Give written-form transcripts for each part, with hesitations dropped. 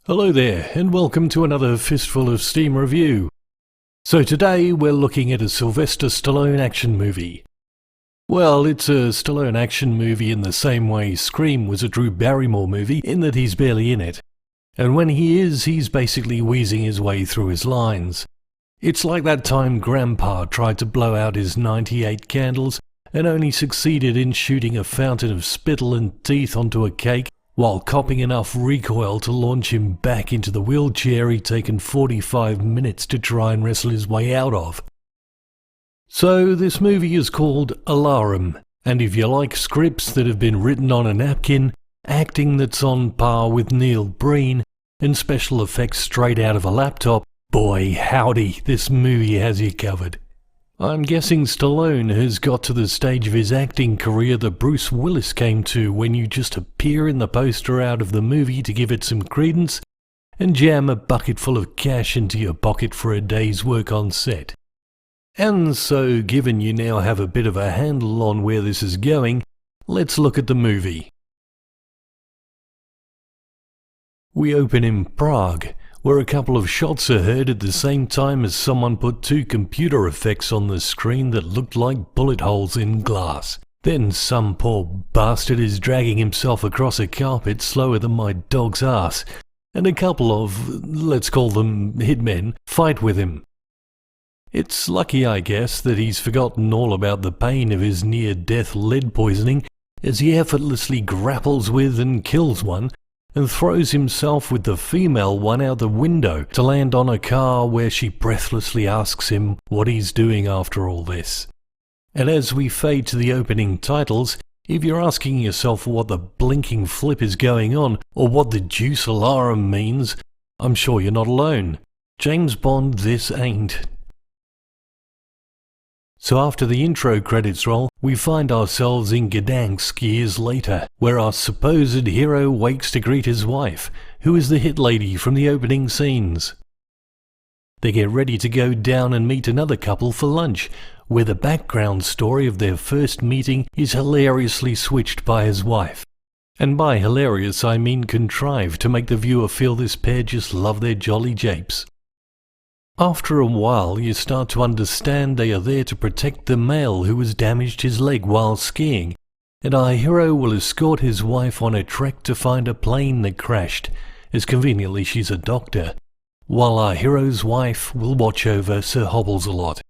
Hello there, and welcome to another Fistful of Steam review. So today we're looking at a Sylvester Stallone action movie. Well, it's a Stallone action movie in the same way Scream was a Drew Barrymore movie, in that he's barely in it. And when he is, he's basically wheezing his way through his lines. It's like that time Grandpa tried to blow out his 98 candles and only succeeded in shooting a fountain of spittle and teeth onto a cake while copping enough recoil to launch him back into the wheelchair he'd taken 45 minutes to try and wrestle his way out of. So this movie is called Alarum, and if you like scripts that have been written on a napkin, acting that's on par with Neil Breen, and special effects straight out of a laptop, boy howdy, this movie has you covered. I'm guessing Stallone has got to the stage of his acting career that Bruce Willis came to when you just appear in the poster out of the movie to give it some credence and jam a bucket full of cash into your pocket for a day's work on set. And so, given you now have a bit of a handle on where this is going, let's look at the movie. We open in Prague, where a couple of shots are heard at the same time as someone put two computer effects on the screen that looked like bullet holes in glass. Then some poor bastard is dragging himself across a carpet slower than my dog's ass, and a couple of, let's call them hitmen, fight with him. It's lucky, I guess, that he's forgotten all about the pain of his near-death lead poisoning as he effortlessly grapples with and kills one, and throws himself with the female one out the window to land on a car where she breathlessly asks him what he's doing after all this. And as we fade to the opening titles, if you're asking yourself what the blinking flip is going on or what the deuce alarum means, I'm sure you're not alone. James Bond this ain't. So after the intro credits roll, we find ourselves in Gdansk years later, where our supposed hero wakes to greet his wife, who is the hit lady from the opening scenes. They get ready to go down and meet another couple for lunch, where the background story of their first meeting is hilariously switched by his wife. And by hilarious I mean contrived to make the viewer feel this pair just love their jolly japes. After a while, you start to understand they are there to protect the male who has damaged his leg while skiing, and our hero will escort his wife on a trek to find a plane that crashed, as conveniently she's a doctor, while our hero's wife will watch over Sir Hobbles-a-Lot.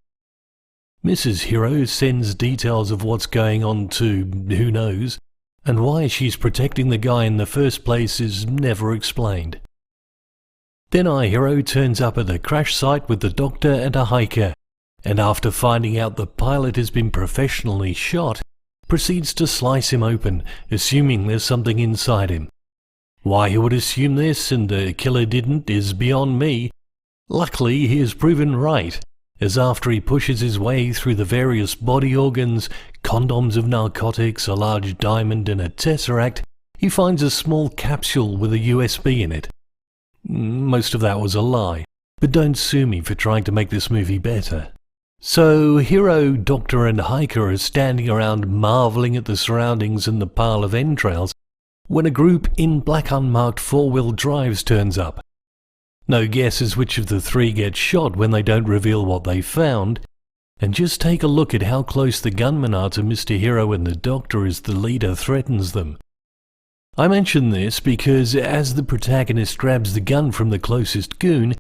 Mrs. Hero sends details of what's going on to who knows, and why she's protecting the guy in the first place is never explained. Then our hero turns up at the crash site with the doctor and a hiker, and after finding out the pilot has been professionally shot, proceeds to slice him open, assuming there's something inside him. Why he would assume this and the killer didn't is beyond me. Luckily he is proven right, as after he pushes his way through the various body organs, condoms of narcotics, a large diamond and a tesseract, he finds a small capsule with a USB in it. Most of that was a lie, but don't sue me for trying to make this movie better. So hero, doctor and hiker are standing around marvelling at the surroundings and the pile of entrails when a group in black unmarked four-wheel drives turns up. No guess as which of the three gets shot when they don't reveal what they found, and just take a look at how close the gunmen are to Mr. Hero and the doctor as the leader threatens them. I mention this because as the protagonist grabs the gun from the closest goon,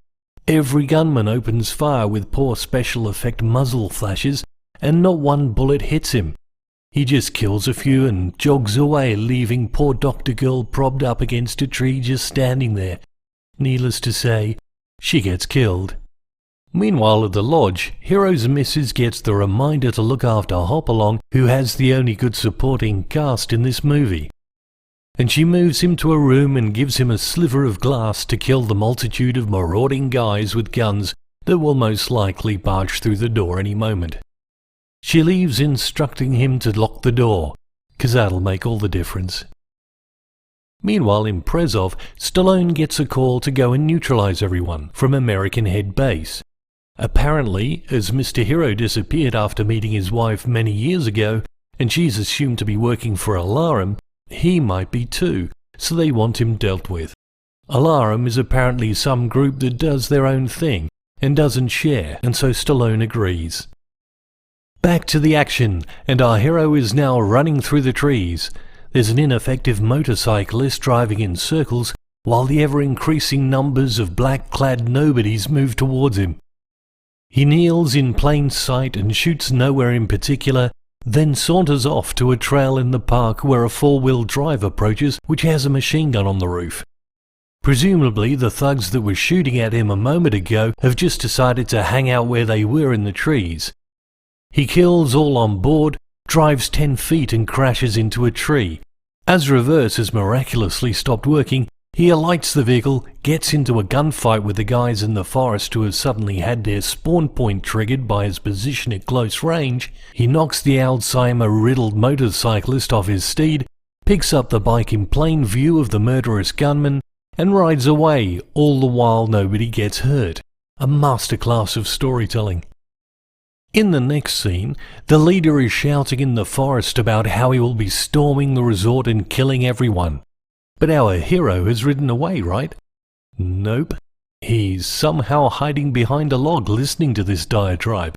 every gunman opens fire with poor special effect muzzle flashes and not one bullet hits him. He just kills a few and jogs away, leaving poor Dr. Girl propped up against a tree just standing there. Needless to say, she gets killed. Meanwhile at the lodge, Hero's missus gets the reminder to look after Hopalong, who has the only good supporting cast in this movie. And she moves him to a room and gives him a sliver of glass to kill the multitude of marauding guys with guns that will most likely barge through the door any moment. She leaves instructing him to lock the door, 'cause that'll make all the difference. Meanwhile in Prezov, Stallone gets a call to go and neutralize everyone from American Head Base. Apparently, as Mr. Hero disappeared after meeting his wife many years ago, and she's assumed to be working for Alarum, he might be too, so they want him dealt with. Alarum is apparently some group that does their own thing and doesn't share, and so Stallone agrees. Back to the action, and our hero is now running through the trees. There's an ineffective motorcyclist driving in circles while the ever-increasing numbers of black-clad nobodies move towards him. He kneels in plain sight and shoots nowhere in particular, then saunters off to a trail in the park where a four-wheel drive approaches which has a machine gun on the roof. Presumably the thugs that were shooting at him a moment ago have just decided to hang out where they were in the trees. He kills all on board, drives 10 feet and crashes into a tree. As reverse has miraculously stopped working, he alights the vehicle, gets into a gunfight with the guys in the forest who have suddenly had their spawn point triggered by his position at close range. He knocks the Alzheimer-riddled motorcyclist off his steed, picks up the bike in plain view of the murderous gunman, and rides away, all the while nobody gets hurt. A masterclass of storytelling. In the next scene, the leader is shouting in the forest about how he will be storming the resort and killing everyone. But our hero has ridden away, right? Nope. He's somehow hiding behind a log listening to this diatribe,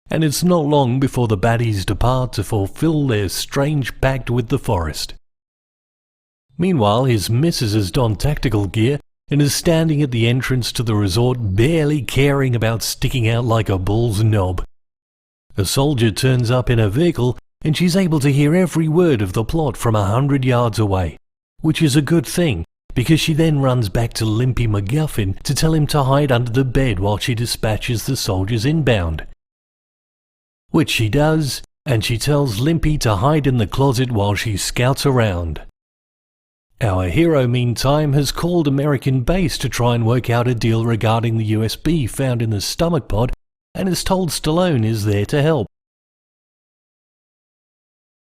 and it's not long before the baddies depart to fulfill their strange pact with the forest. Meanwhile, his missus has donned tactical gear and is standing at the entrance to the resort, barely caring about sticking out like a bull's knob. A soldier turns up in her vehicle and she's able to hear every word of the plot from 100 yards away, which is a good thing because she then runs back to Limpy McGuffin to tell him to hide under the bed while she dispatches the soldiers inbound. Which she does, and she tells Limpy to hide in the closet while she scouts around. Our hero, meantime, has called American base to try and work out a deal regarding the USB found in the stomach pod and is told Stallone is there to help.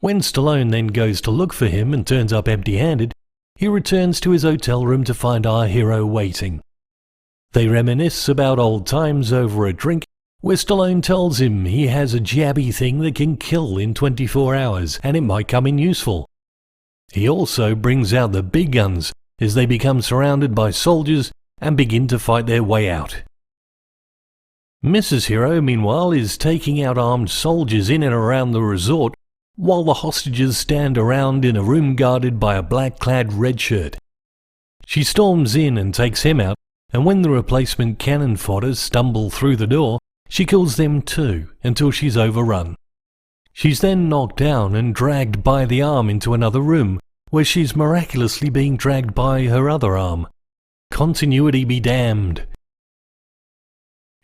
When Stallone then goes to look for him and turns up empty-handed, he returns to his hotel room to find our hero waiting. They reminisce about old times over a drink, where Stallone tells him he has a jabby thing that can kill in 24 hours and it might come in useful. He also brings out the big guns as they become surrounded by soldiers and begin to fight their way out. Mrs. Hero, meanwhile, is taking out armed soldiers in and around the resort while the hostages stand around in a room guarded by a black-clad redshirt. She storms in and takes him out, and when the replacement cannon fodder stumble through the door, she kills them too until she's overrun. She's then knocked down and dragged by the arm into another room, where she's miraculously being dragged by her other arm. Continuity be damned.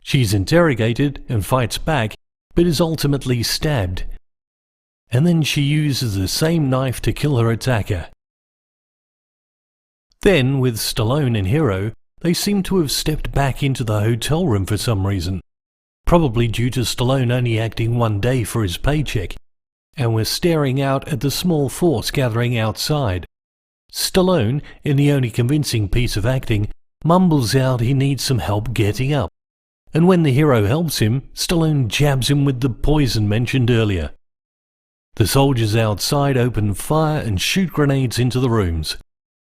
She's interrogated and fights back, but is ultimately stabbed. And then she uses the same knife to kill her attacker. Then, with Stallone and Hero, they seem to have stepped back into the hotel room for some reason, probably due to Stallone only acting one day for his paycheck, and we're staring out at the small force gathering outside. Stallone, in the only convincing piece of acting, mumbles out he needs some help getting up, and when the hero helps him, Stallone jabs him with the poison mentioned earlier. The soldiers outside open fire and shoot grenades into the rooms.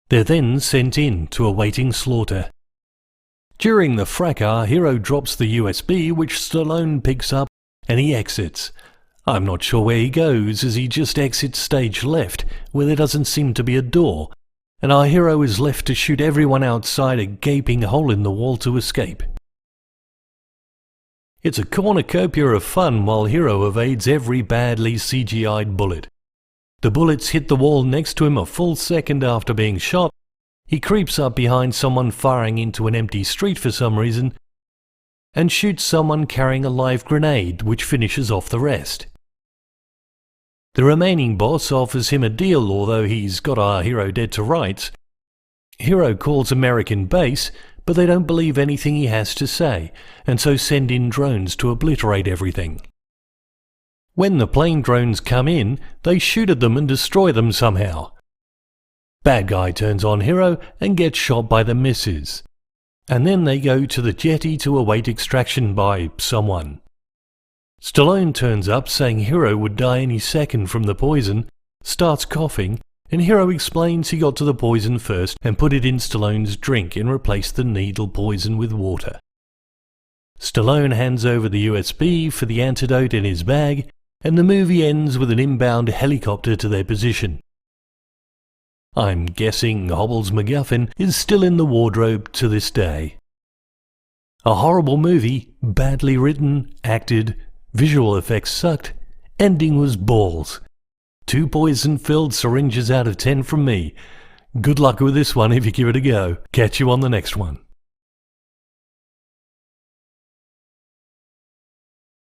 They're then sent in to awaiting slaughter. During the fracas, our hero drops the USB, which Stallone picks up, and he exits. I'm not sure where he goes, as he just exits stage left, where there doesn't seem to be a door, and our hero is left to shoot everyone outside a gaping hole in the wall to escape. It's a cornucopia of fun while Hero evades every badly CGI'd bullet. The bullets hit the wall next to him a full second after being shot. He creeps up behind someone firing into an empty street for some reason, and shoots someone carrying a live grenade, which finishes off the rest. The remaining boss offers him a deal, although he's got our hero dead to rights. Hero calls American base, but they don't believe anything he has to say, and so send in drones to obliterate everything. When the plane drones come in, they shoot at them and destroy them somehow. Bad guy turns on Hero and gets shot by the missus. And then they go to the jetty to await extraction by someone. Stallone turns up saying Hero would die any second from the poison, starts coughing, And Hero explains he got to the poison first and put it in Stallone's drink and replaced the needle poison with water. Stallone hands over the USB for the antidote in his bag, and the movie ends with an inbound helicopter to their position. I'm guessing Hobble's MacGuffin is still in the wardrobe to this day. A horrible movie, badly written, acted, visual effects sucked, ending was balls. 2 poison-filled syringes out of 10 from me. Good luck with this one if you give it a go. Catch you on the next one.